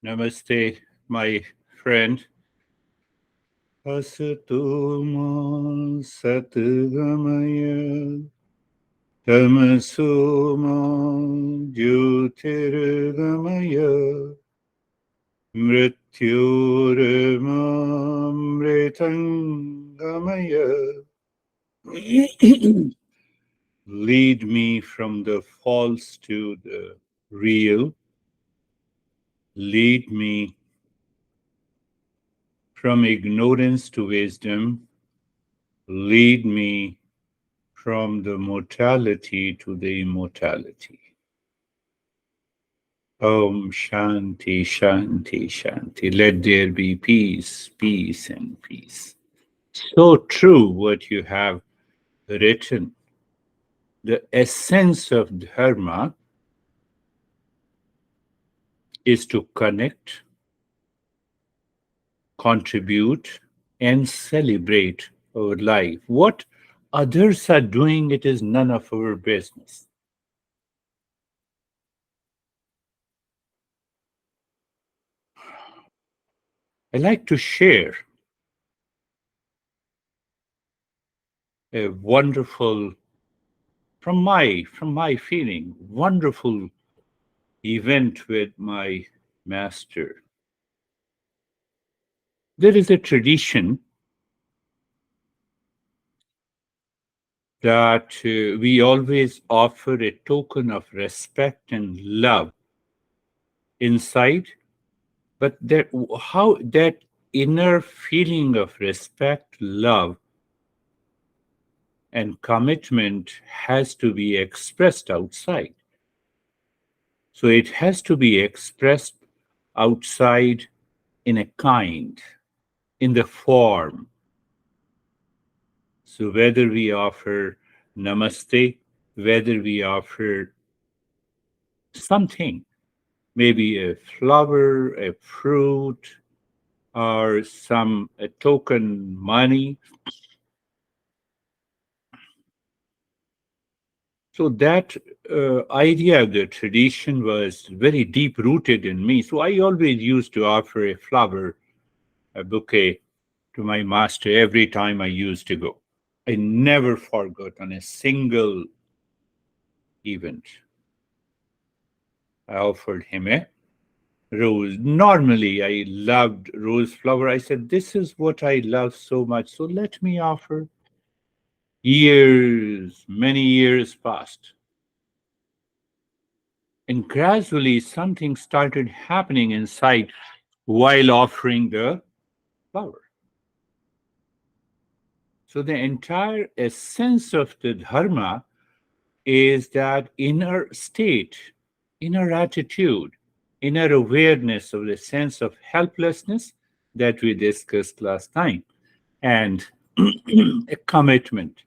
Namaste, my friend. Asatoma Satgamaya Tamasoma Jyotirgamaya Mrityurmamritangamaya. Lead me from the false to the real. Lead me from ignorance to wisdom. Lead me from the mortality to the immortality. Om Shanti, Shanti, Shanti. Let there be peace, peace, and peace. So true what you have written. The essence of Dharma is to connect, contribute, and celebrate our life. What others are doing, it is none of our business. I like to share a wonderful, from my feeling, wonderful event with my master. There is a tradition that we always offer a token of respect and love inside, but that how that inner feeling of respect, love, and commitment has to be expressed outside. So it has to be expressed outside in a kind, in the form. So whether we offer namaste, whether we offer something, maybe a flower, a fruit, or a token money. So that idea of the tradition was very deep rooted in me. So I always used to offer a flower, a bouquet to my master every time I used to go. I never forgot on a single event. I offered him a rose. Normally, I loved rose flower. I said, this is what I love so much. So let me offer. Years, many years passed. And gradually, something started happening inside while offering the flower. So the entire essence of the dharma is that inner state, inner attitude, inner awareness of the sense of helplessness that we discussed last time, and a commitment,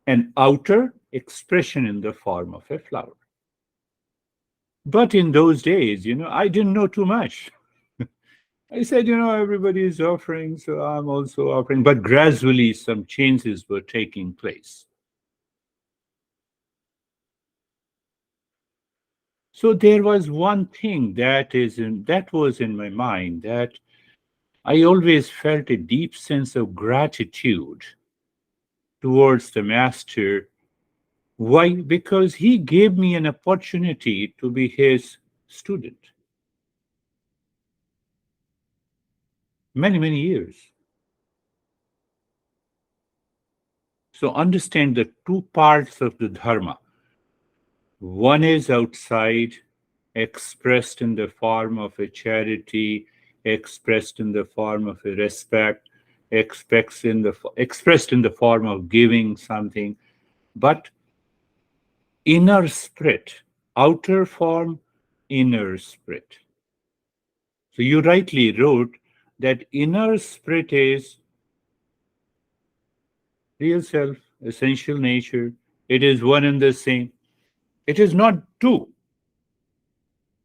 an outer expression in the form of a flower. But in those days, I didn't know too much. I said, everybody is offering, so I'm also offering. But gradually, some changes were taking place. So there was one thing that was in my mind, that I always felt a deep sense of gratitude towards the master. Why? Because he gave me an opportunity to be his student. Many, many years. So understand the two parts of the dharma. One is outside, expressed in the form of a charity, expressed in the form of a respect, expressed in the form of giving something, but inner spirit, outer form, inner spirit. So you rightly wrote that inner spirit is real self, essential nature. It is one and the same. It is not two.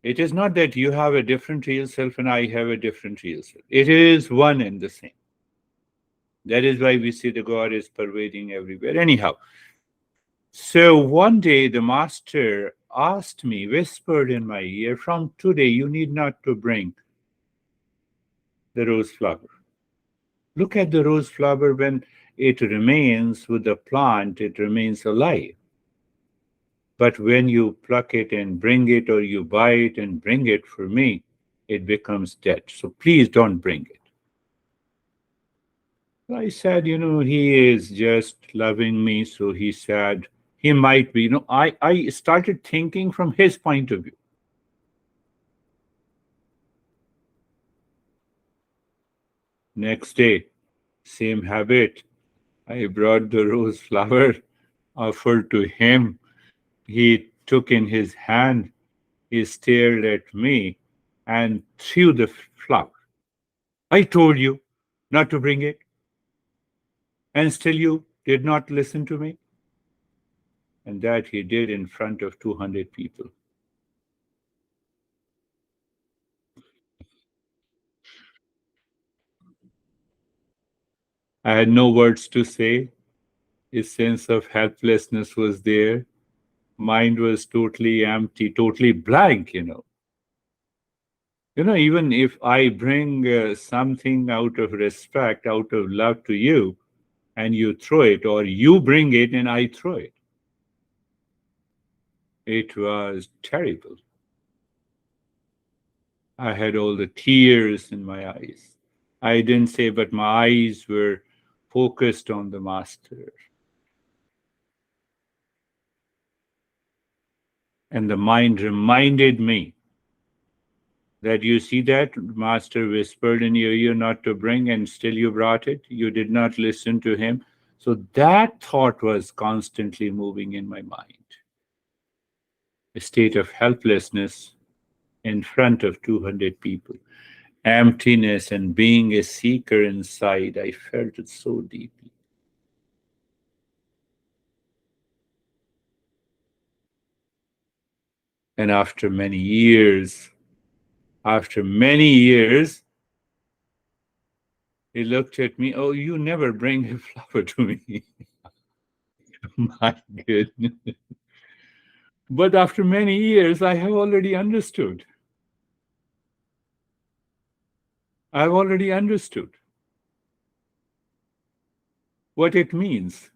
It is not that you have a different real self and I have a different real self. It is one and the same. That is why we see the God is pervading everywhere. Anyhow, so one day the master asked me, whispered in my ear, from today you need not to bring the rose flower. Look at the rose flower when it remains with the plant, it remains alive. But when you pluck it and bring it, or you buy it and bring it for me, it becomes dead. So please don't bring it. I said, he is just loving me. So he said, he might be, I started thinking from his point of view. Next day, same habit. I brought the rose flower, offered to him. He took in his hand, he stared at me and threw the flower. I told you not to bring it, and still you did not listen to me. And that he did in front of 200 people. I had no words to say. His sense of helplessness was there. Mind was totally empty, totally blank, Even if I bring something out of respect, out of love to you, and you throw it, or you bring it and I throw it, it was terrible. I had all the tears in my eyes. I didn't say, but my eyes were focused on the master. And the mind reminded me that you see that master whispered in your ear not to bring, and still you brought it. You did not listen to him. So that thought was constantly moving in my mind. A state of helplessness in front of 200 people, emptiness, and being a seeker inside. I felt it so deeply. And after many years, he looked at me. Oh, you never bring a flower to me. My goodness. But after many years, I have already understood. I've already understood what it means.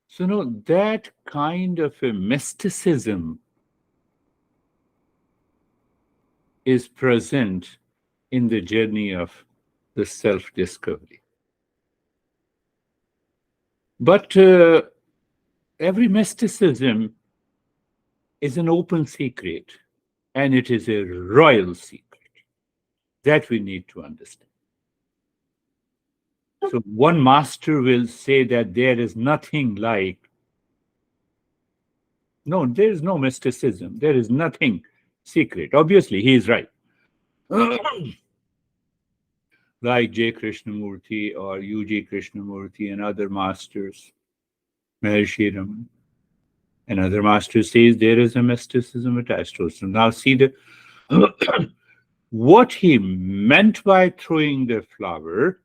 So, that kind of a mysticism is present in the journey of the self discovery. But every mysticism is an open secret, and it is a royal secret that we need to understand. So, one master will say that there is nothing like, no, there is no mysticism, there is nothing secret. Obviously, he is right. Like J. Krishnamurti or U.G. Krishnamurti and other masters, Maharshi Raman, and other masters says there is a mysticism attached to it. So now see the what he meant by throwing the flower,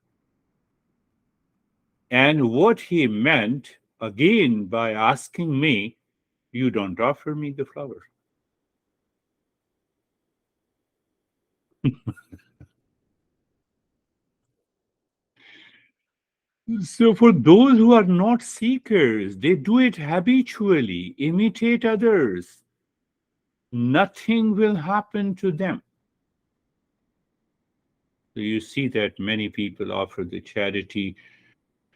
and what he meant again by asking me, you don't offer me the flower. So, for those who are not seekers, they do it habitually, imitate others. Nothing will happen to them. So, you see that many people offer the charity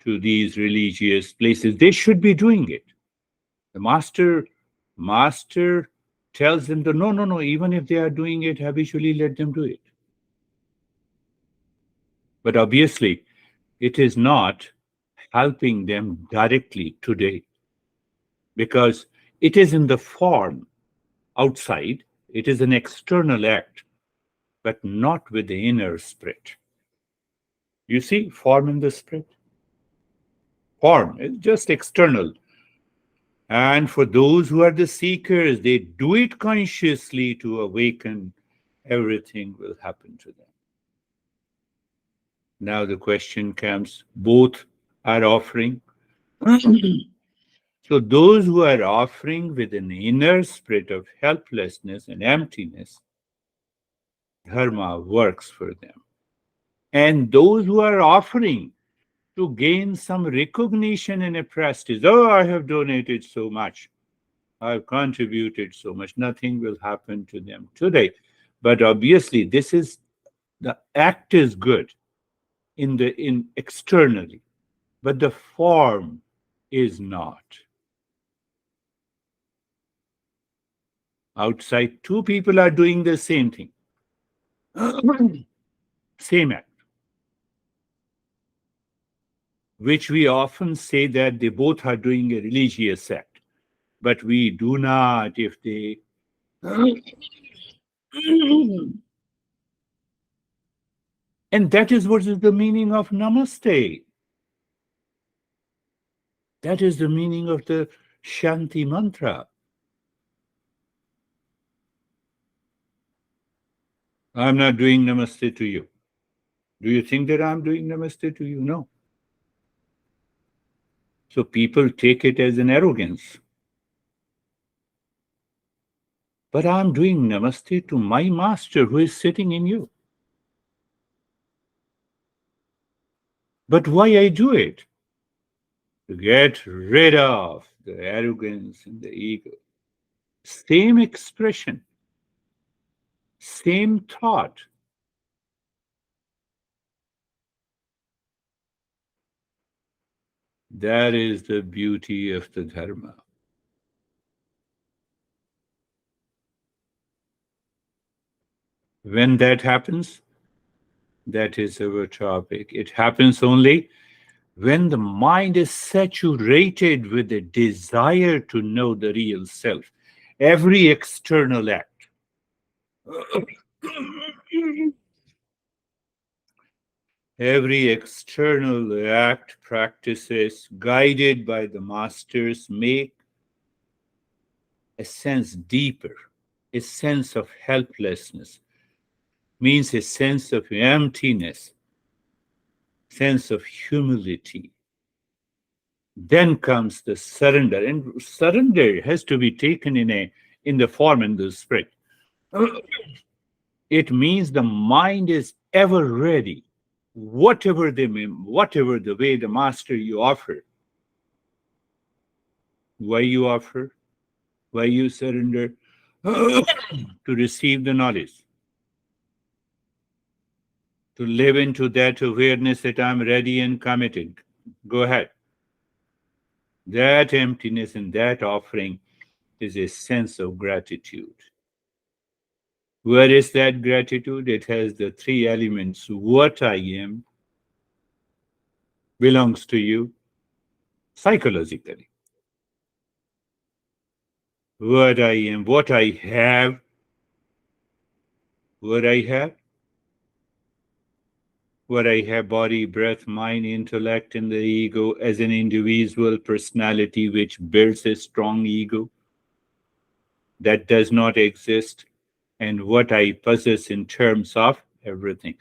to these religious places. They should be doing it. The master tells them that no, no, no, even if they are doing it habitually, let them do it. But obviously, it is not helping them directly today because it is in the form outside, it is an external act, but not with the inner spirit. You see, form in the spirit? Form is just external. And for those who are the seekers, they do it consciously to awaken, everything will happen to them. Now the question comes, both are offering. So those who are offering with an inner spirit of helplessness and emptiness, dharma works for them. And those who are offering to gain some recognition and a prestige, oh, I have donated so much, I've contributed so much, nothing will happen to them today. But obviously, this is the act is good in externally, but the form is not. Outside, two people are doing the same thing, same act, which we often say that they both are doing a religious act, but we do not if they. And that is what is the meaning of namaste. That is the meaning of the Shanti mantra. I'm not doing namaste to you. Do you think that I'm doing namaste to you? No. So people take it as an arrogance. But I'm doing namaste to my master who is sitting in you. But why I do it? To get rid of the arrogance and the ego. Same expression, same thought. That is the beauty of the dharma. When that happens, that is our topic. It happens only when the mind is saturated with the desire to know the real self. Every external act, every external act, practices guided by the masters make a sense deeper, a sense of helplessness, means a sense of emptiness, sense of humility. Then comes the surrender, and surrender has to be taken in the form and the spirit. It means the mind is ever ready, whatever the way the master you offer, why you offer, why you surrender, to receive the knowledge, to live into that awareness that I'm ready and committed. Go ahead. That emptiness and that offering is a sense of gratitude. Where is that gratitude? It has the three elements. What I am belongs to you psychologically. What I am, what I have, what I have body, breath, mind, intellect, and the ego as an individual personality which builds a strong ego that does not exist, and what I possess in terms of everything.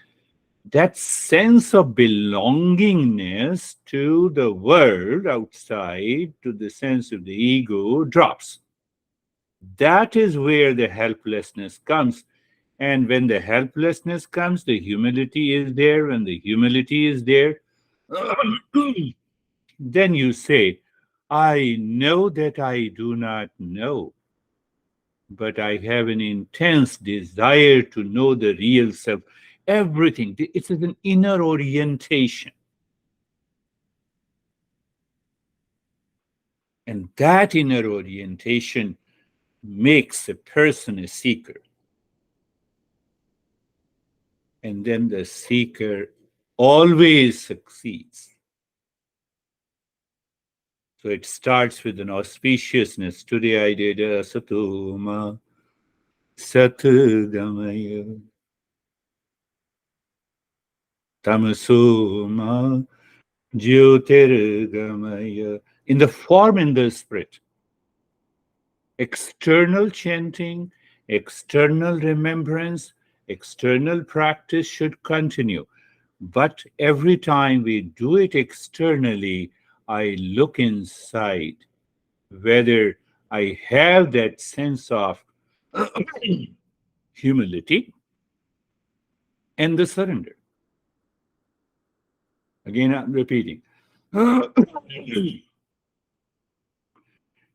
That sense of belongingness to the world outside, to the sense of the ego, drops. That is where the helplessness comes. And when the helplessness comes, the humility is there. When the humility is there, then you say, I know that I do not know, but I have an intense desire to know the real self. Everything. It's an inner orientation. And that inner orientation makes a person a seeker. And then the seeker always succeeds. So it starts with an auspiciousness. Today I did a Satuma Satgamaya Tamasuma Jyotirgamaya. In the form and the spirit. External chanting, external remembrance, external practice should continue. But every time we do it externally, I look inside whether I have that sense of humility and the surrender. Again, I'm repeating.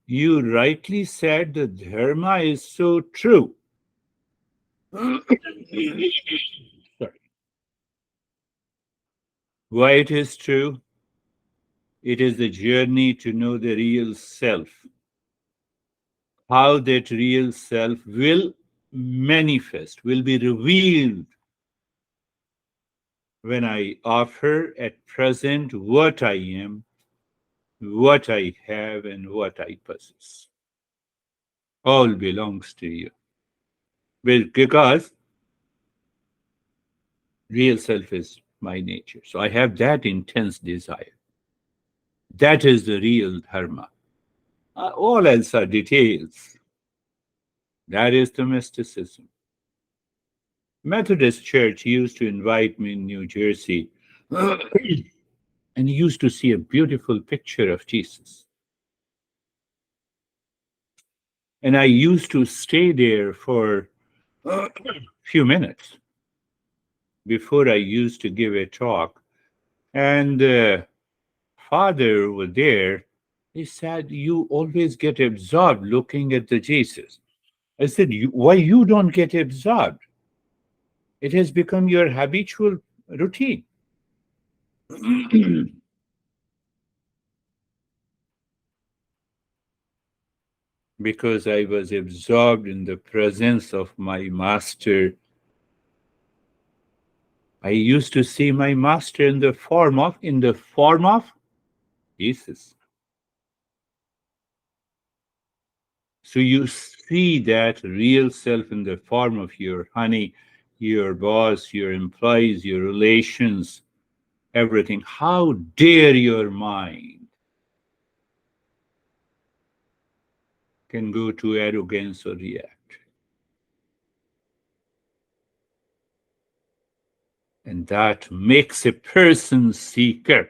You rightly said the dharma is so true. Sorry. Why it is true? It is the journey to know the real self, how that real self will manifest, will be revealed when I offer at present what I am, what I have, and what I possess. All belongs to you. Because real self is my nature. So I have that intense desire. That is the real dharma. All else are details. That is the mysticism. Methodist Church used to invite me in New Jersey and used to see a beautiful picture of Jesus. And I used to stay there for a few minutes before I used to give a talk. And father was there. He said, "You always get absorbed looking at the Jesus." I said, "Why you don't get absorbed? It has become your habitual routine." Because I was absorbed in the presence of my master. I used to see my master in the form of Jesus. So you see that real self in the form of your honey, your boss, your employees, your relations, everything. How dare your mind can go to arrogance or react? And that makes a person seeker.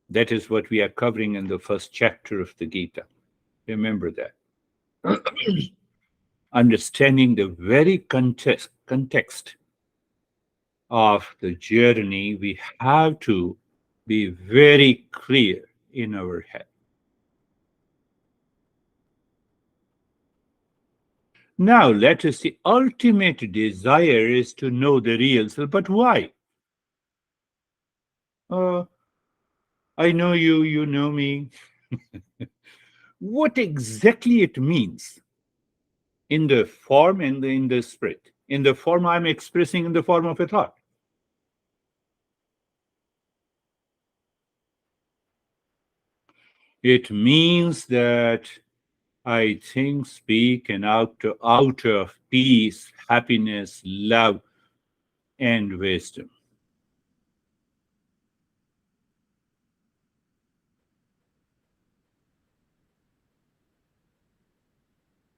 That is what we are covering in the first chapter of the Gita. Remember that. Understanding the very context of the journey, we have to be very clear in our head. Now, let us see. Ultimate desire is to know the real self, but why? Uh, I know you, you know me. What exactly it means in the form and in the spirit? In the form I'm expressing in the form of a thought. It means that I think, speak, and out of peace, happiness, love, and wisdom.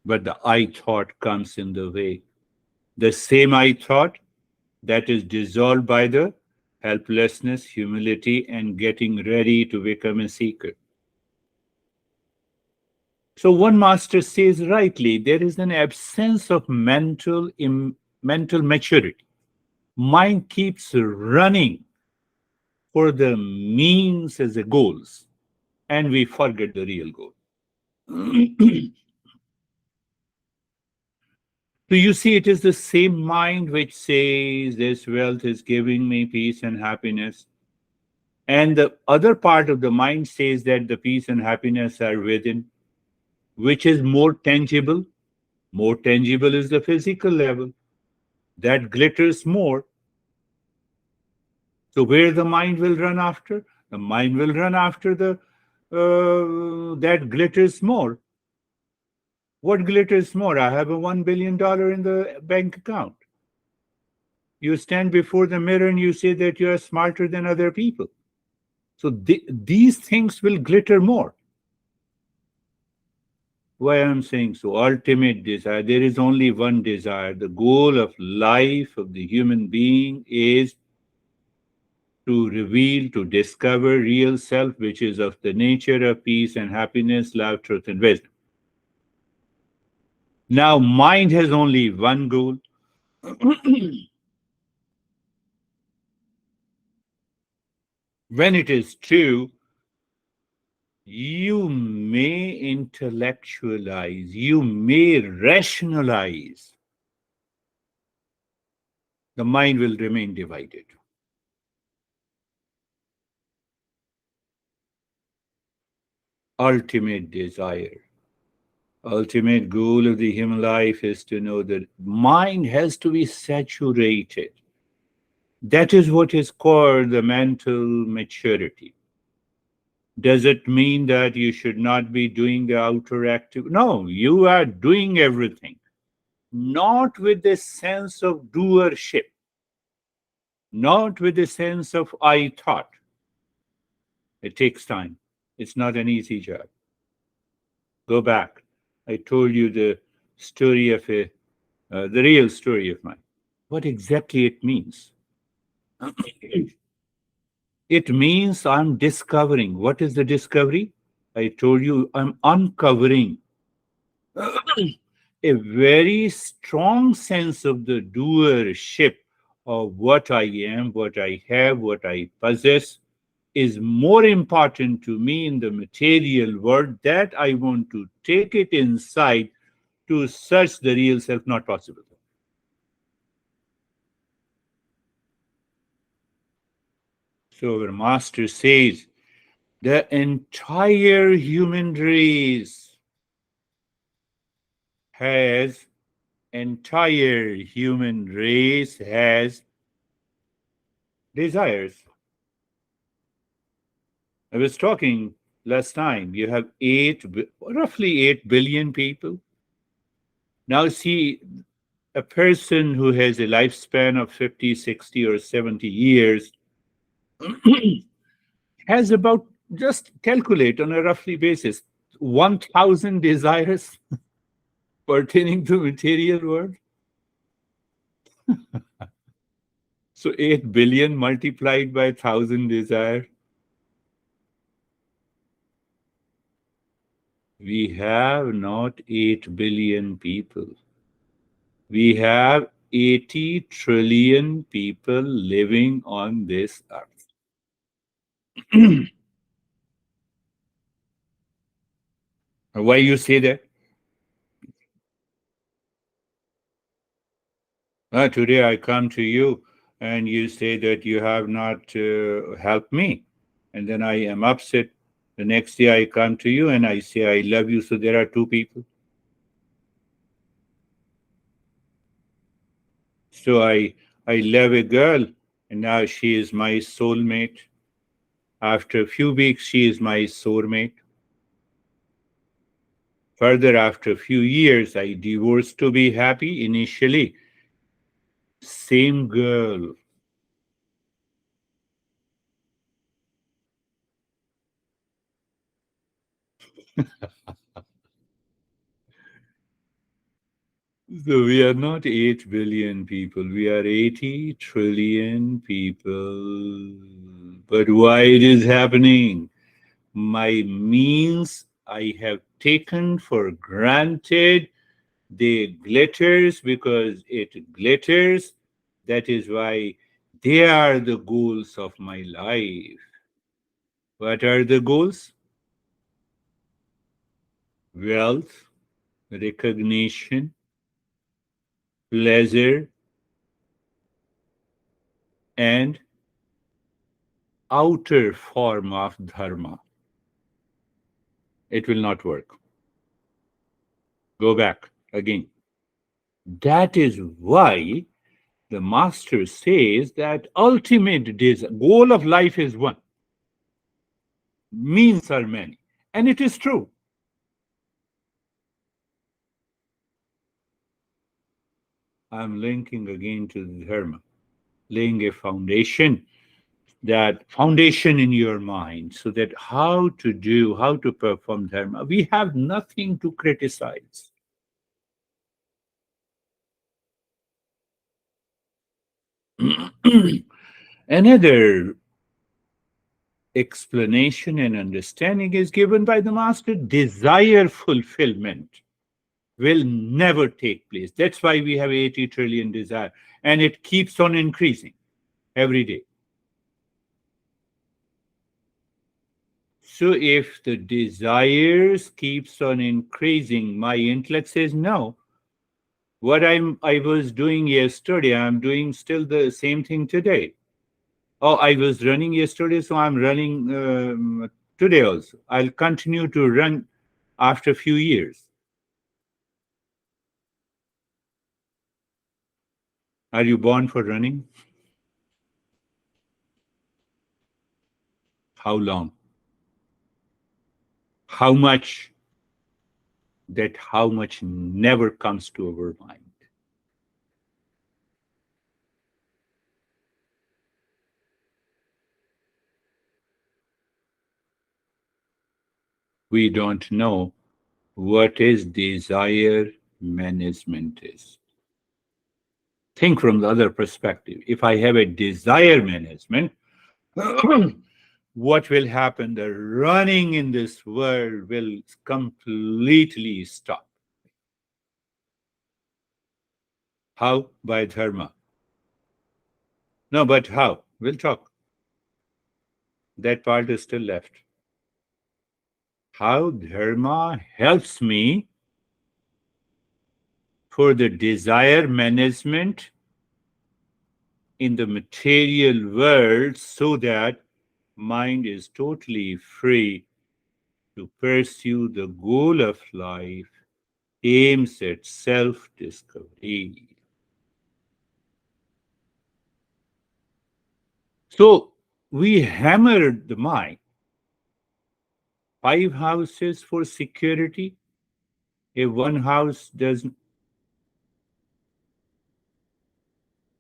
But the I thought comes in the way. The same I thought that is dissolved by the helplessness, humility, and getting ready to become a seeker. So one master says rightly, there is an absence of mental maturity. Mind keeps running for the means as the goals, and we forget the real goal. So you see, it is the same mind which says this wealth is giving me peace and happiness. And the other part of the mind says that the peace and happiness are within, which is more tangible. More tangible is the physical level. That glitters more. So where the mind will run after? The mind will run after the that glitters more. What glitters more? I have a $1 billion in the bank account. You stand before the mirror and you say that you are smarter than other people. So these things will glitter more. Why I'm saying so? Ultimate desire. There is only one desire. The goal of life of the human being is to reveal, to discover real self, which is of the nature of peace and happiness, love, truth, and wisdom. Now, mind has only one goal. When it is true, you may intellectualize, you may rationalize, the mind will remain divided. Ultimate desire, ultimate goal of the human life is to know that mind has to be saturated. That is what is called the mental maturity. Does it mean that you should not be doing the outer active? No, you are doing everything, not with the sense of doership, not with the sense of I thought. It takes time. It's not an easy job. Go back. I told you the story of the real story of mine. What exactly it means? It means I'm discovering. What is the discovery? I told you I'm uncovering a very strong sense of the doership of what I am, what I have, what I possess is more important to me in the material world that I want to take it inside to search the real self, not possible. So our master says the entire human race has desires. I was talking last time, you have roughly 8 billion people. Now see, a person who has a lifespan of 50, 60, or 70 years has about, just calculate on a roughly basis, 1,000 desires pertaining to material world. So 8 billion multiplied by 1,000 desire. We have not 8 billion people. We have 80 trillion people living on this earth. Why you say that? Today I come to you and you say that you have not helped me. And then I am upset. The next day I come to you and I say, I love you. So there are two people. So I love a girl and now she is my soulmate. After a few weeks, she is my soulmate. Further, after a few years, I divorced to be happy. Initially, same girl. So we are not 8 billion people. We are 80 trillion people. But why it is happening? My means I have taken for granted. They glitters because it glitters. That is why they are the goals of my life. What are the goals? Wealth, recognition, pleasure, and outer form of dharma. It will not work. Go back again. That is why the master says that ultimate goal of life is one. Means are many. And it is true. I'm linking again to the dharma, laying a foundation, that foundation in your mind, so that how to perform dharma. We have nothing to criticize. Another explanation and understanding is given by the master, desire fulfillment will never take place. That's why we have 80 trillion desire, and it keeps on increasing every day. So if the desires keeps on increasing, my intellect says no. What I was doing yesterday, I'm doing still the same thing today. Oh, I was running yesterday, so I'm running today also. I'll continue to run after a few years. Are you born for running? How long? How much? That how much never comes to our mind. We don't know what is desire management is. Think from the other perspective. If I have a desire management, what will happen? The running in this world will completely stop. How? By dharma. No, but how? We'll talk. That part is still left. How dharma helps me for the desire management in the material world so that mind is totally free to pursue the goal of life, aims at self discovery. So we hammered the mind. Five houses for security. If one house doesn't,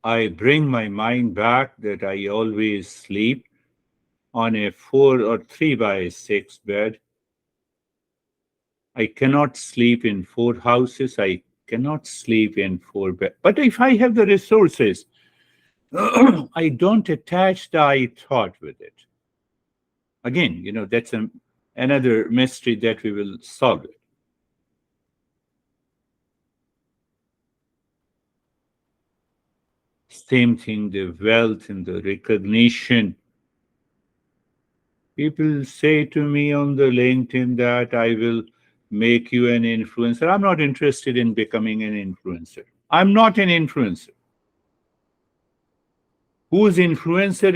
I bring my mind back that I always sleep on a 4 or 3 by 6 bed. I cannot sleep in 4 houses. I cannot sleep in 4 beds. But if I have the resources, I don't attach the I thought with it. Again, that's another mystery that we will solve it. Same thing, the wealth and the recognition. People say to me on the LinkedIn that I will make you an influencer. I'm not interested in becoming an influencer. I'm not an influencer. Whose influencer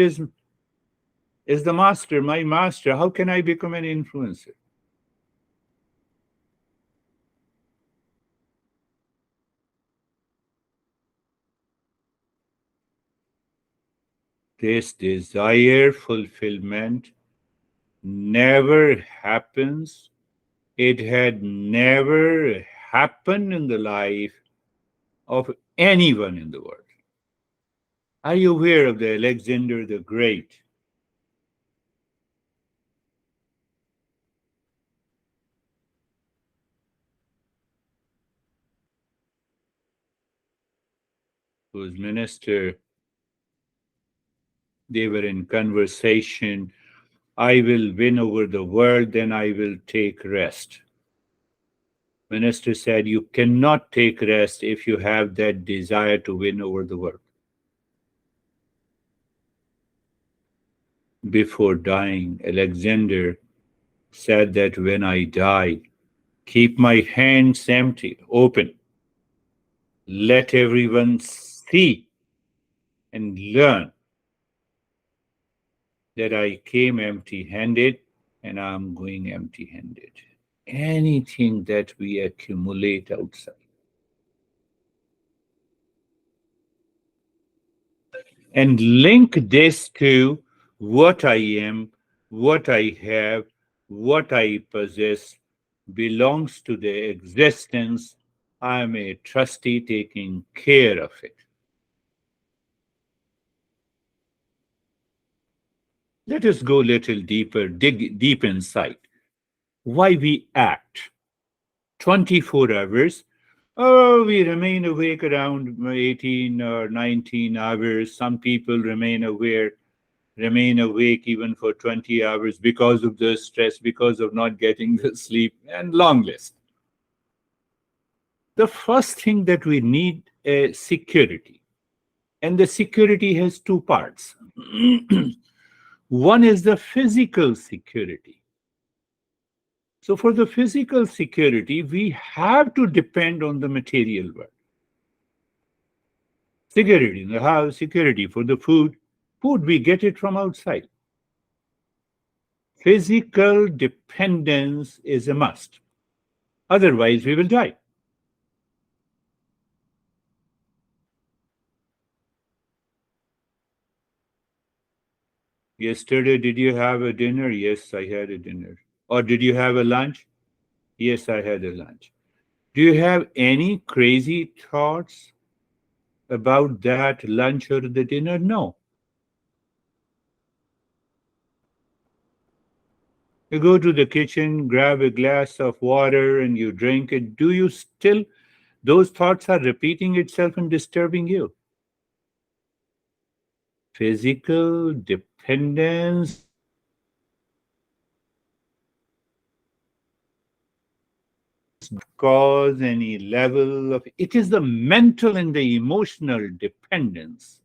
is the master, my master? How can I become an influencer? This desire fulfillment never happens. It had never happened in the life of anyone in the world. Are you aware of the Alexander the Great? Whose minister, they were in conversation. I will win over the world, then I will take rest. Minister said, you cannot take rest if you have that desire to win over the world. Before dying, Alexander said that when I die, keep my hands empty, open. Let everyone see and learn that I came empty handed and I'm going empty handed. Anything that we accumulate outside. And link this to what I am, what I have, what I possess belongs to the existence. I am a trustee taking care of it. Let us go a little deeper, dig deep inside. Why we act 24 hours. Oh, we remain awake around 18 or 19 hours. Some people remain aware remain awake even for 20 hours because of the stress, because of not getting the sleep, and long list. The first thing that we need is security. And the security has two parts. One is the physical security. So, for the physical security, we have to depend on the material world. Security in the house, security for the food. Food, we get it from outside. Physical dependence is a must. Otherwise, we will die. Yesterday, did you have a dinner? Yes, I had a dinner. Or did you have a lunch? Yes, I had a lunch. Do you have any crazy thoughts about that lunch or the dinner? No. You go to the kitchen, grab a glass of water, and you drink it. Do you still, those thoughts are repeating itself and disturbing you? Physical dependence cause any level of, it is the mental and the emotional dependence.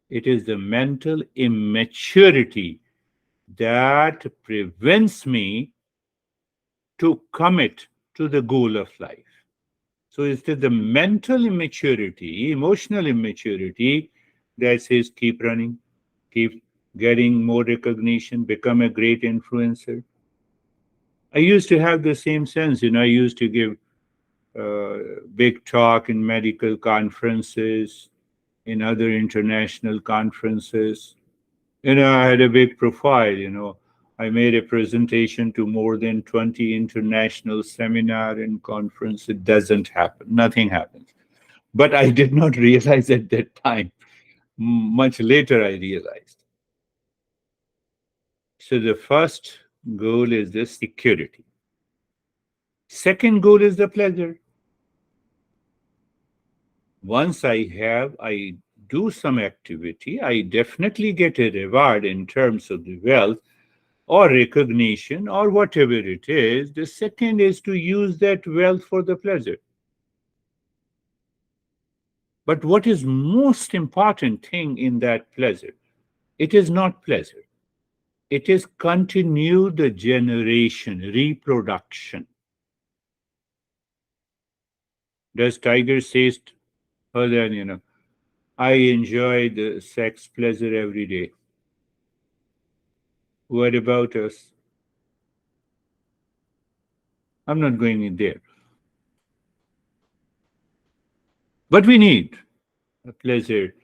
It is the mental immaturity that prevents me to commit to the goal of life. So it's the mental immaturity, emotional immaturity that says keep running, keep getting more recognition, become a great influencer. I used to have the same sense. I used to give big talk in medical conferences, in other international conferences. I had a big profile. I made a presentation to more than 20 international seminar and conference. It doesn't happen. Nothing happens. But I did not realize at that time. Much later, I realized. So the first goal is the security. Second goal is the pleasure. Once I do some activity, I definitely get a reward in terms of the wealth or recognition or whatever it is. The second is to use that wealth for the pleasure. But what is most important thing in that pleasure? It is not pleasure. It is continue the generation, reproduction. Does Tiger says, oh then, I enjoy the sex pleasure every day. What about us? I'm not going in there. But we need a pleasure.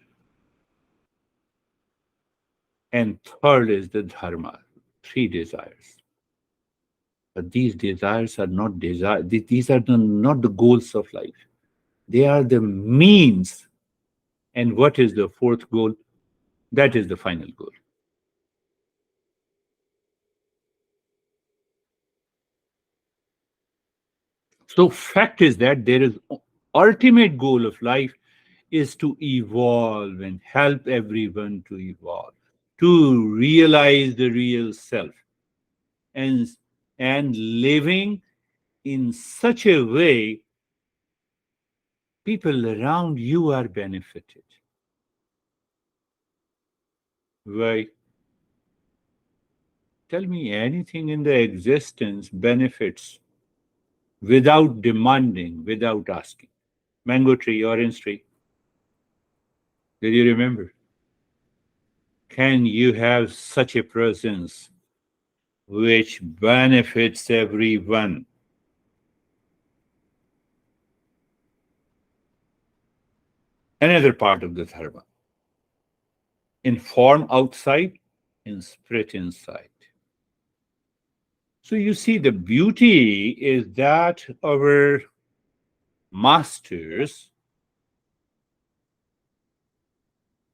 And third is the dharma, three desires. But these desires are not desire. These are not the goals of life. They are the means. And what is the fourth goal? That is the final goal. So fact is that there is ultimate goal of life is to evolve and help everyone to evolve, to realize the real self, and living in such a way people around you are benefited. Why? Tell me anything in the existence benefits without demanding, without asking. Mango tree, orange tree. Did you remember? Can you have such a presence which benefits everyone? Another part of the dharma. In form outside, in spirit inside. So you see, the beauty is that our masters,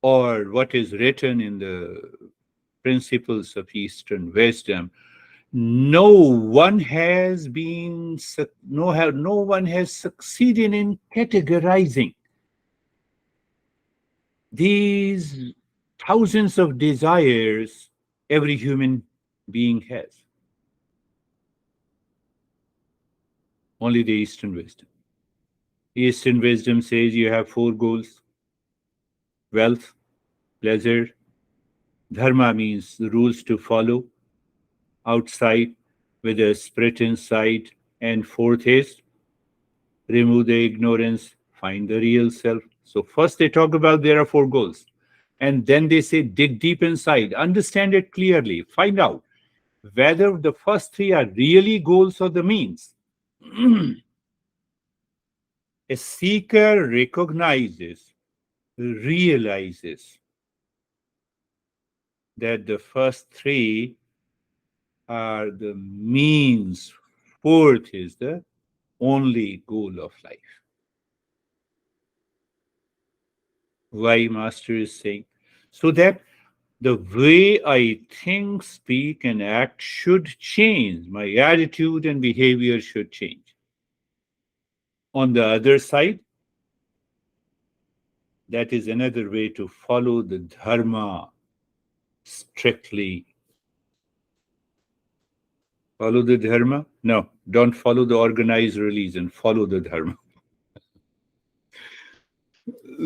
or what is written in the principles of Eastern wisdom, no one has been no one has succeeded in categorizing These thousands of desires every human being has. Only the Eastern wisdom. Eastern wisdom says you have four goals: wealth, pleasure, dharma means the rules to follow outside with a spirit inside, and fourth is remove the ignorance, find the real self. So, first they talk about there are four goals. And then they say dig deep inside, understand it clearly, find out whether the first three are really goals or the means. A seeker recognizes, realizes that the first three are the means, fourth is the only goal of life. Why Master is saying? So that the way I think, speak, and act should change. My attitude and behavior should change. On the other side, that is another way to follow the dharma strictly. Follow the dharma? No, don't follow the organized religion. Follow the dharma.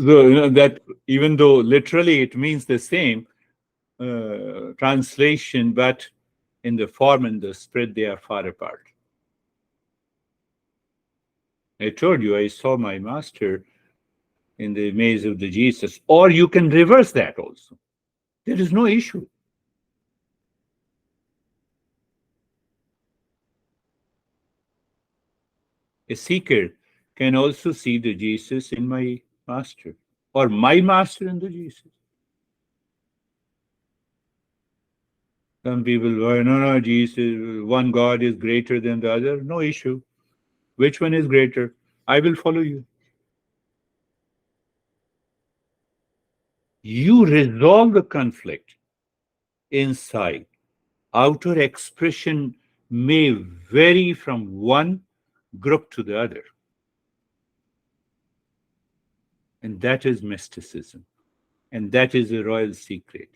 So that even though literally it means the same translation, but in the form and the spirit they are far apart. I told you I saw my master in the maze of the Jesus, or you can reverse that also. There is no issue. A seeker can also see the Jesus in my master, or my master in the Jesus. Some people go, no, no, Jesus, one God is greater than the other. No issue. Which one is greater? I will follow you. You resolve the conflict inside. Outer expression may vary from one group to the other. And that is mysticism. And that is a royal secret.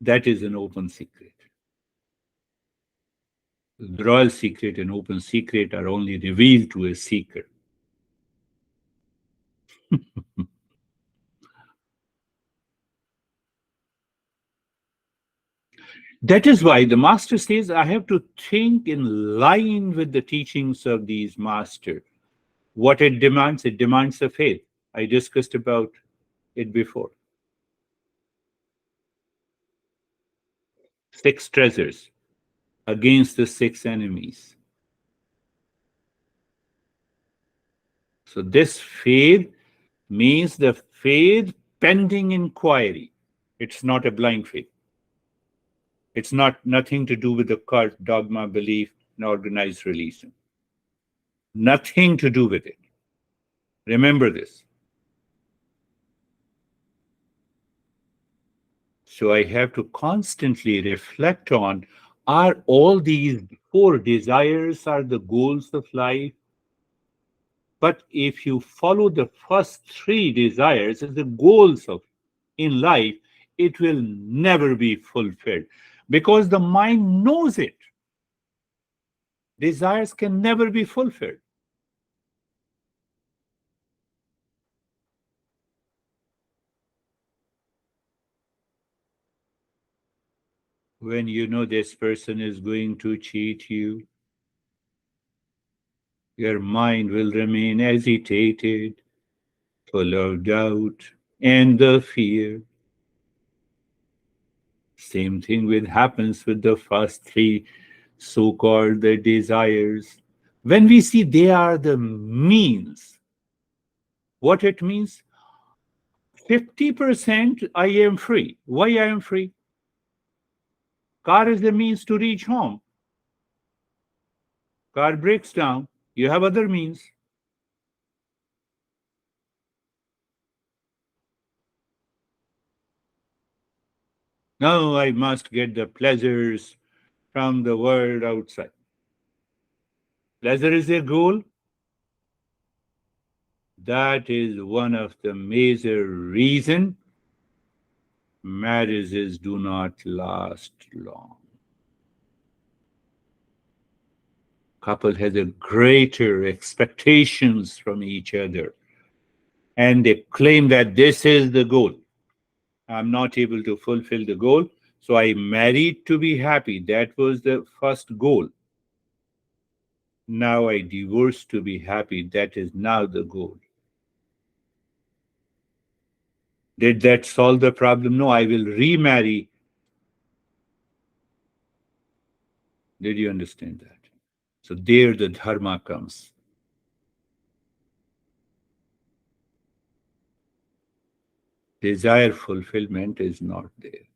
That is an open secret. The royal secret and open secret are only revealed to a seeker. That is why the master says, I have to think in line with the teachings of these masters. What it demands a faith. I discussed about it before. Six treasures against the six enemies. So this faith means the faith pending inquiry. It's not a blind faith. It's not nothing to do with the cult, dogma, belief, and organized religion. Nothing to do with it. Remember this. So I have to constantly reflect on, are all these four desires are the goals of life? But if you follow the first three desires as the goals of in life, it will never be fulfilled because the mind knows it. Desires can never be fulfilled. When you know this person is going to cheat you, your mind will remain agitated, full of doubt and the fear. Same thing with happens with the first three so-called the desires. When we see they are the means, what it means, 50% I am free. Why I am free? Car is the means to reach home. Car breaks down. You have other means. Now I must get the pleasures from the world outside. Pleasure is a goal. That is one of the major reason marriages do not last long. Couple has a greater expectations from each other, and they claim that this is the goal. I'm not able to fulfill the goal, so I married to be happy. That was the first goal. Now I divorce to be happy. That is now the goal. Did that solve the problem? No, I will remarry. Did you understand that? So there the dharma comes. Desire fulfillment is not there.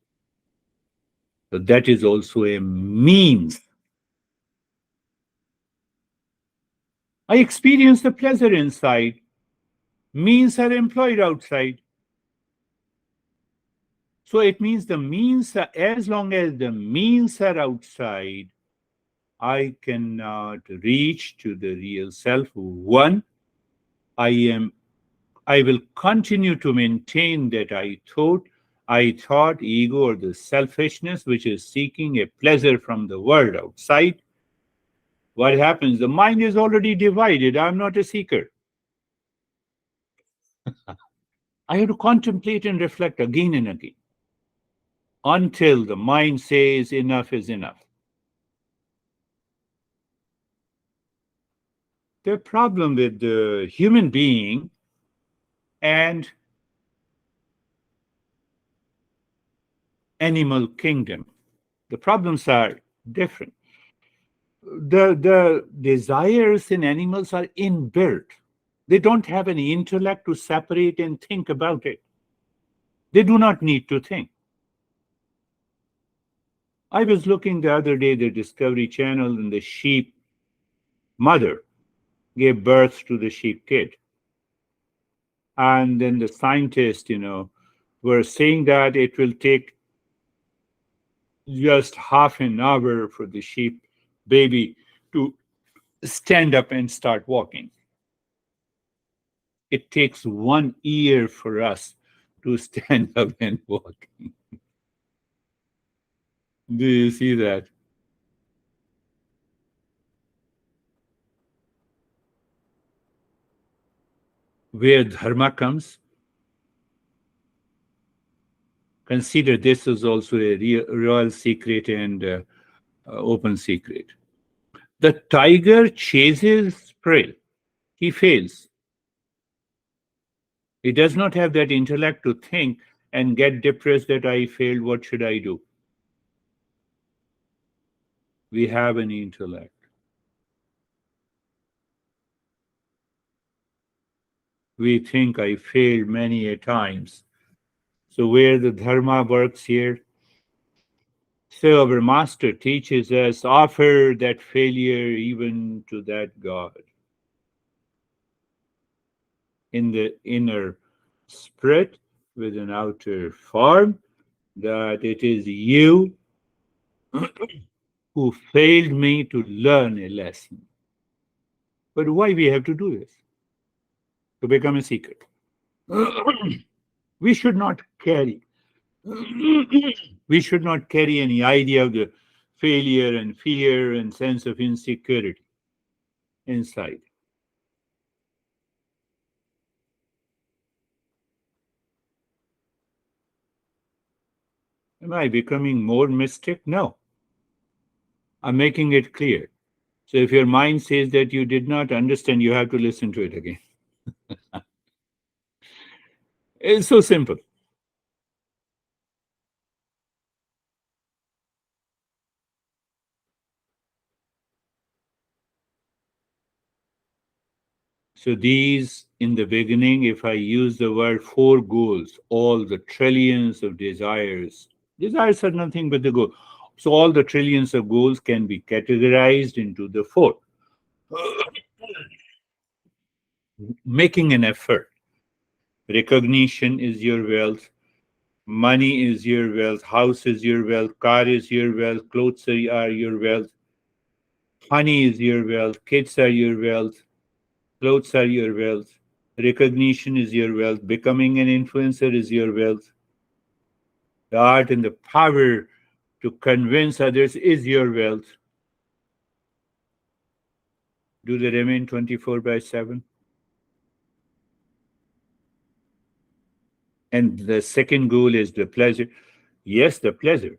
So that is also a means. I experience the pleasure inside. Means are employed outside. So it means the means are, as long as the means are outside, I cannot reach to the real self. One, I will continue to maintain that I thought ego or the selfishness, which is seeking a pleasure from the world outside. What happens? The mind is already divided. I'm not a seeker. I have to contemplate and reflect again and again until the mind says enough is enough. The problem with the human being and animal kingdom, the problems are different. The desires in animals are inbuilt. They don't have any intellect to separate and think about it. They do not need to think. I was looking the other day, the Discovery Channel, and the sheep mother gave birth to the sheep kid. And then the scientists, were saying that it will take just half an hour for the sheep baby to stand up and start walking. It takes 1 year for us to stand up and walk. Do you see that? Where dharma comes, consider this is also a royal secret and open secret. The tiger chases prey, he fails. He does not have that intellect to think and get depressed that I failed, what should I do? We have an intellect. We think I failed many a times. So where the dharma works here, so our master teaches us, offer that failure even to that God. In the inner spirit with an outer form, that it is you who failed me to learn a lesson. But why we have to do this? To become a seeker. We should not carry we should not carry any idea of the failure and fear and sense of insecurity inside. Am I becoming more mystic? No. I'm making it clear. So if your mind says that you did not understand, you have to listen to it again. It's so simple. So these, in the beginning, if I use the word four goals, all the trillions of desires are nothing but the goal. So all the trillions of goals can be categorized into the four. Making an effort. Recognition is your wealth. Money is your wealth. House is your wealth. Car is your wealth. Clothes are your wealth. Honey is your wealth. Kids are your wealth. Clothes are your wealth. Recognition is your wealth. Becoming an influencer is your wealth. The art and the power to convince others is your wealth. Do they remain 24 by 7? And the second goal is the pleasure. Yes, the pleasure.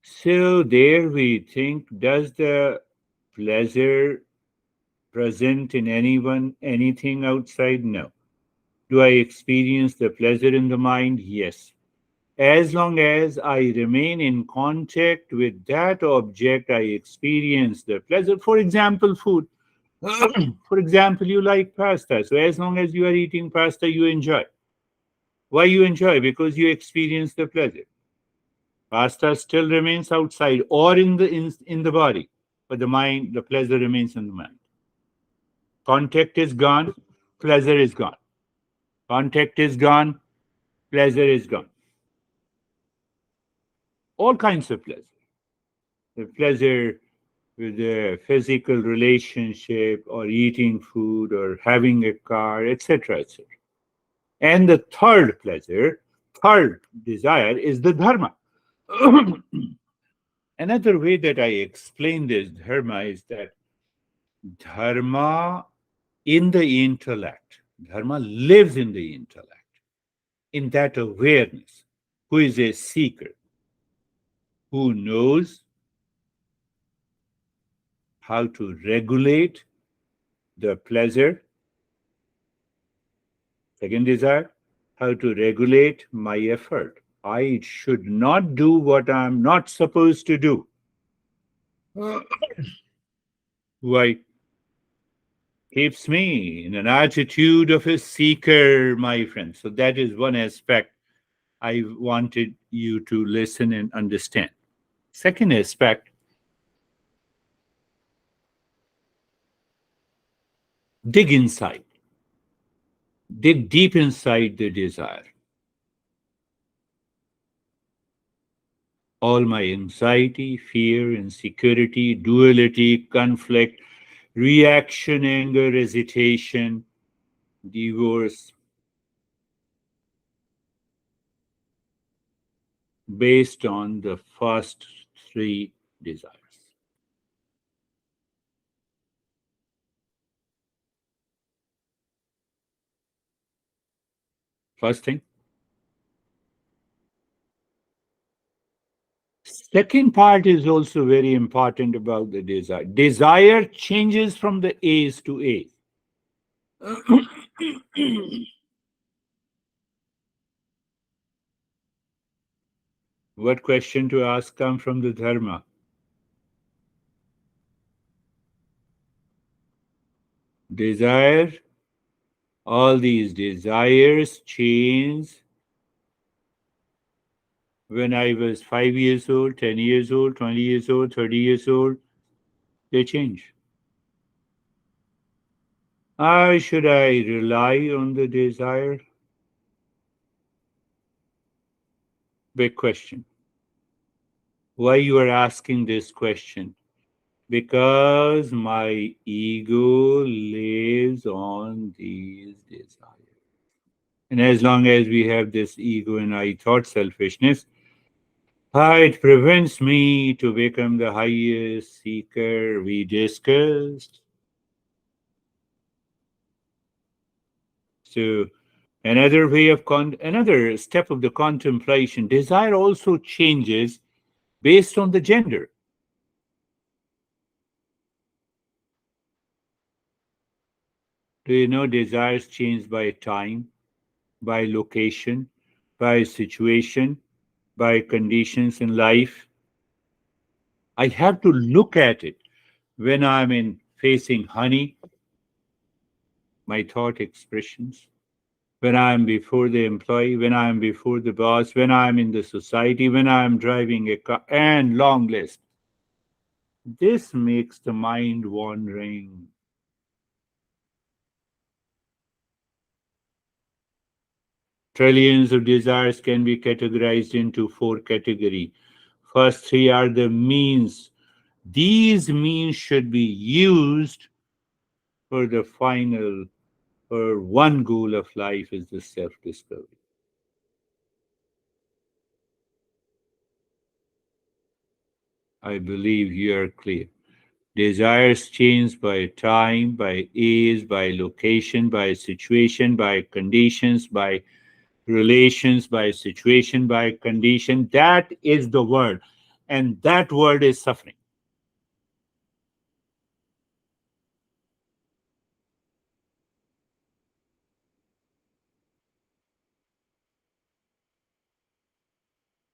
So there we think, does the pleasure present in anyone anything outside? No. Do I experience the pleasure in the mind? Yes. As long as I remain in contact with that object, I experience the pleasure. For example, food. For example, you like pasta. So as long as you are eating pasta, you enjoy. Why you enjoy? Because you experience the pleasure. Pasta still remains outside or in the body, but the mind, the pleasure remains in the mind. Contact is gone, pleasure is gone. Contact is gone, pleasure is gone. All kinds of pleasure. The pleasure with a physical relationship or eating food or having a car, etc., etc. And the third pleasure, third desire is the dharma. Another way that I explain this dharma is that dharma in the intellect, dharma lives in the intellect, in that awareness, who is a seeker, who knows how to regulate the pleasure. Second desire, how to regulate my effort. I should not do what I'm not supposed to do. Why? Keeps me in an attitude of a seeker, my friend. So that is one aspect I wanted you to listen and understand. Second aspect, dig inside, dig deep inside the desire. All my anxiety, fear, insecurity, duality, conflict, reaction, anger, hesitation, divorce, based on the first three desires. First thing. Second part is also very important about the desire. Desire changes from the A's to A's. What question to ask come from the dharma? Desire, all these desires change when I was 5 years old, 10 years old, 20 years old, 30 years old. They change. Should I rely on the desire? Big question. Why you are asking this question? Because my ego lives on these desires. And as long as we have this ego and I thought selfishness, it prevents me to become the highest seeker we discussed. So another step of the contemplation, desire also changes based on the gender. Do you know desires change by time, by location, by situation, by conditions in life? I have to look at it when I'm in facing honey, my thought expressions, when I'm before the employee, when I'm before the boss, when I'm in the society, when I'm driving a car, and long list. This makes the mind wandering. Trillions of desires can be categorized into four categories. First three are the means. These means should be used for the final or one goal of life is the self discovery. I believe you are clear. Desires change by time, by age, by location, by situation, by conditions, by relations, by situation, by condition. That is the word. And that word is suffering.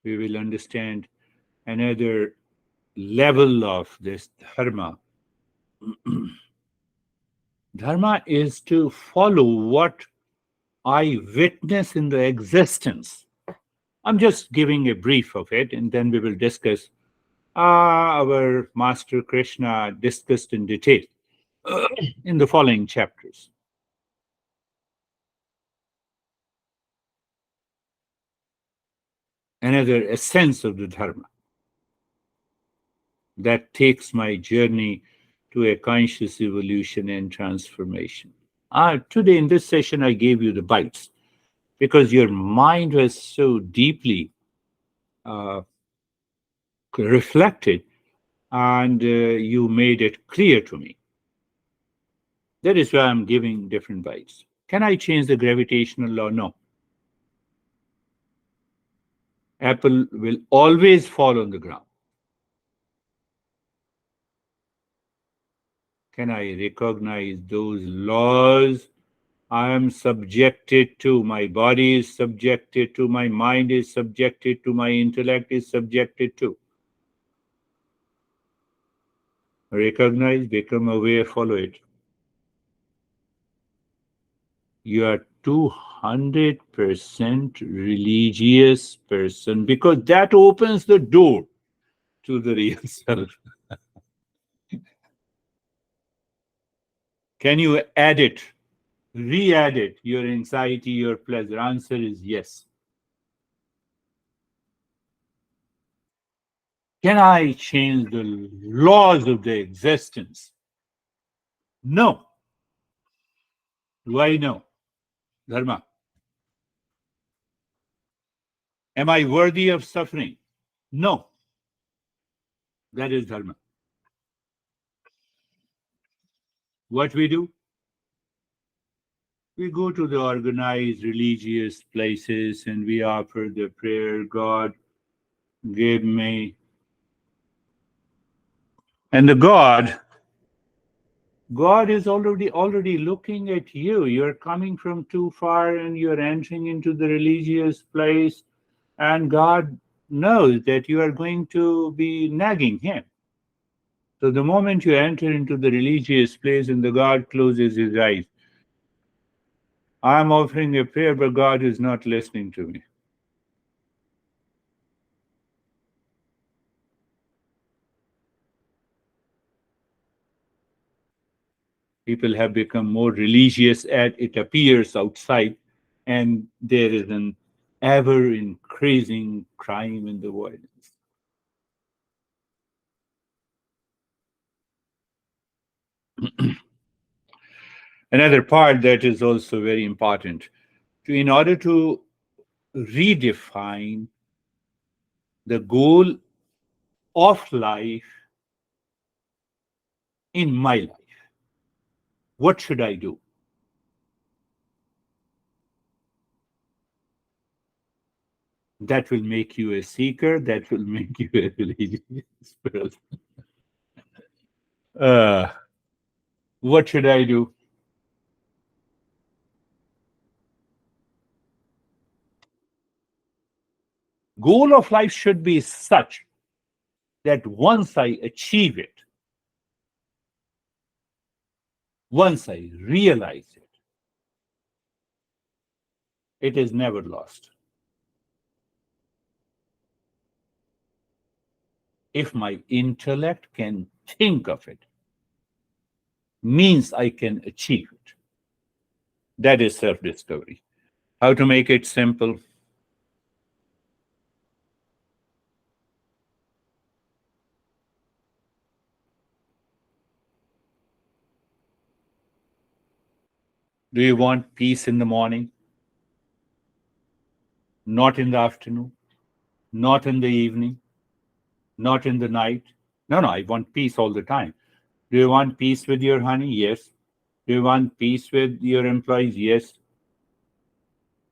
We will understand another level of this dharma. Dharma is to follow what I witness in the existence. I'm just giving a brief of it, and then we will discuss. Our Master Krishna discussed in detail in the following chapters. Another essence of the Dharma that takes my journey to a conscious evolution and transformation. Today, in this session, I gave you the bytes because your mind was so deeply uh, reflected and you made it clear to me. That is why I'm giving different bytes. Can I change the gravitational law? No. Apple will always fall on the ground. Can I recognize those laws I am subjected to? My body is subjected to, my mind is subjected to, my intellect is subjected to. Recognize, become aware, follow it. You are 200% religious person because that opens the door to the real self. Can you add it, re-add it, your anxiety, your pleasure? Answer is yes. Can I change the laws of the existence? No. Why no? Dharma. Am I worthy of suffering? No. That is dharma. What we do? We go to the organized religious places and we offer the prayer, God, give me. And the God is already looking at you. You're coming from too far and you're entering into the religious place, and God knows that you are going to be nagging him. So the moment you enter into the religious place and the God closes his eyes, I'm offering a prayer, but God is not listening to me. People have become more religious as it appears outside, and there is an ever increasing crime and the violence. Another part that is also very important in order to redefine the goal of life in my life. What should I do? That will make you a seeker, that will make you a religious person. Uh, what should I do? Goal of life should be such that once I achieve it, once I realize it, it is never lost. If my intellect can think of it, means I can achieve it. That is self discovery. How to make it simple? Do you want peace in the morning? Not in the afternoon? Not in the evening? Not in the night? No, no, I want peace all the time. Do you want peace with your honey? Yes. Do you want peace with your employees? Yes.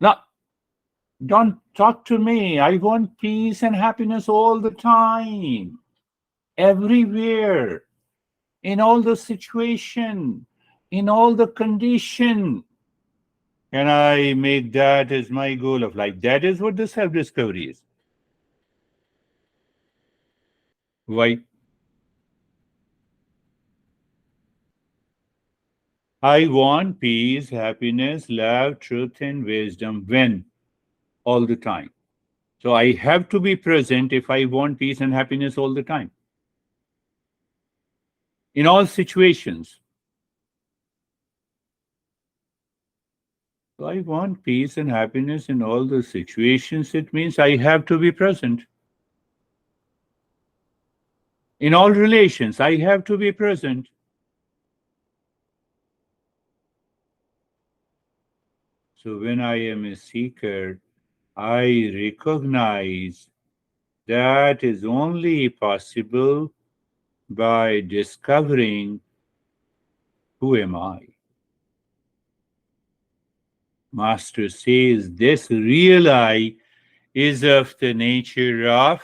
Now, don't talk to me. I want peace and happiness all the time, everywhere, in all the situation, in all the condition. And I make that as my goal of life. That is what the self-discovery is. Why? I want peace, happiness, love, truth, and wisdom. When? All the time. So I have to be present if I want peace and happiness all the time. In all situations. So I want peace and happiness in all the situations. It means I have to be present. In all relations, I have to be present. So when I am a seeker, I recognize that is only possible by discovering who am I. Master says this real I is of the nature of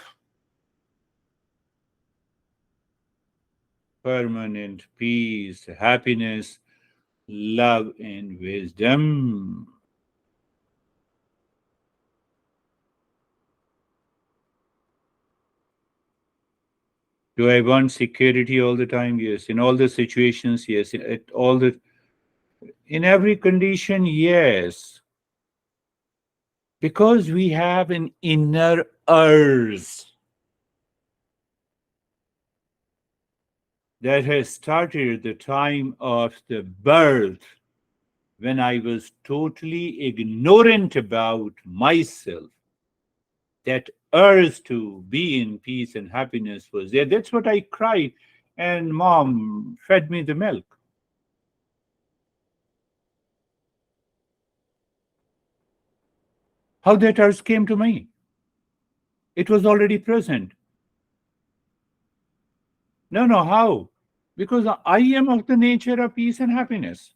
permanent peace, happiness, love, and wisdom. Do I want security all the time? Yes. In all the situations, yes. In every condition, yes. Because we have an inner urge that has started at the time of the birth, when I was totally ignorant about myself. That urge to be in peace and happiness was there. That's what I cried, and mom fed me the milk. How that urge came to me? It was already present. No, no, how? Because I am of the nature of peace and happiness.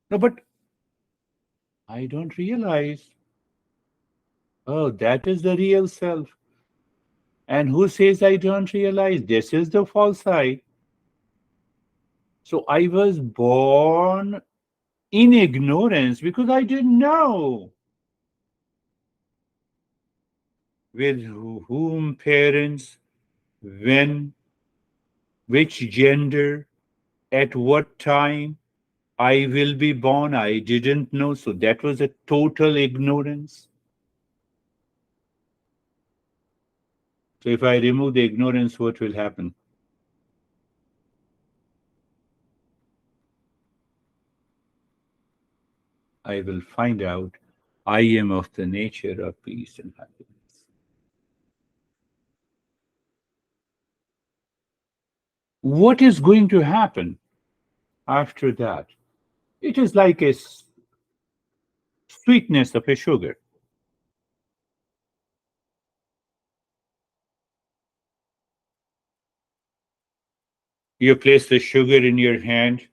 No, but I don't realize. Oh, that is the real self. And who says I don't realize? This is the false I. So I was born in ignorance because I didn't know with whom parents, when, which gender, at what time I will be born. I didn't know. So that was a total ignorance. So if I remove the ignorance, what will happen? I will find out I am of the nature of peace and happiness. What is going to happen after that? It is like a sweetness of a sugar. You place the sugar in your hand.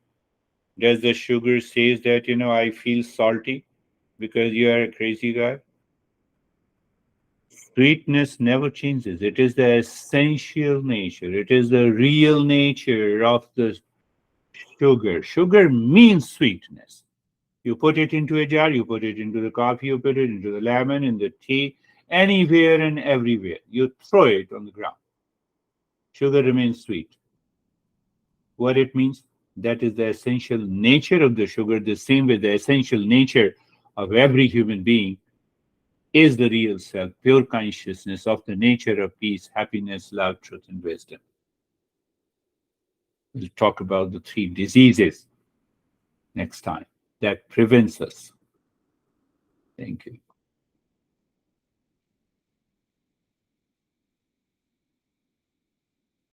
Does the sugar says that, I feel salty because you are a crazy guy? Sweetness never changes. It is the essential nature. It is the real nature of the sugar. Sugar means sweetness. You put it into a jar, you put it into the coffee, you put it into the lemon, in the tea, anywhere and everywhere. You throw it on the ground. Sugar remains sweet. What it means? That is the essential nature of the sugar, the same way the essential nature of every human being is the real self, pure consciousness of the nature of peace, happiness, love, truth, and wisdom. We'll talk about the three diseases next time that prevents us. Thank you.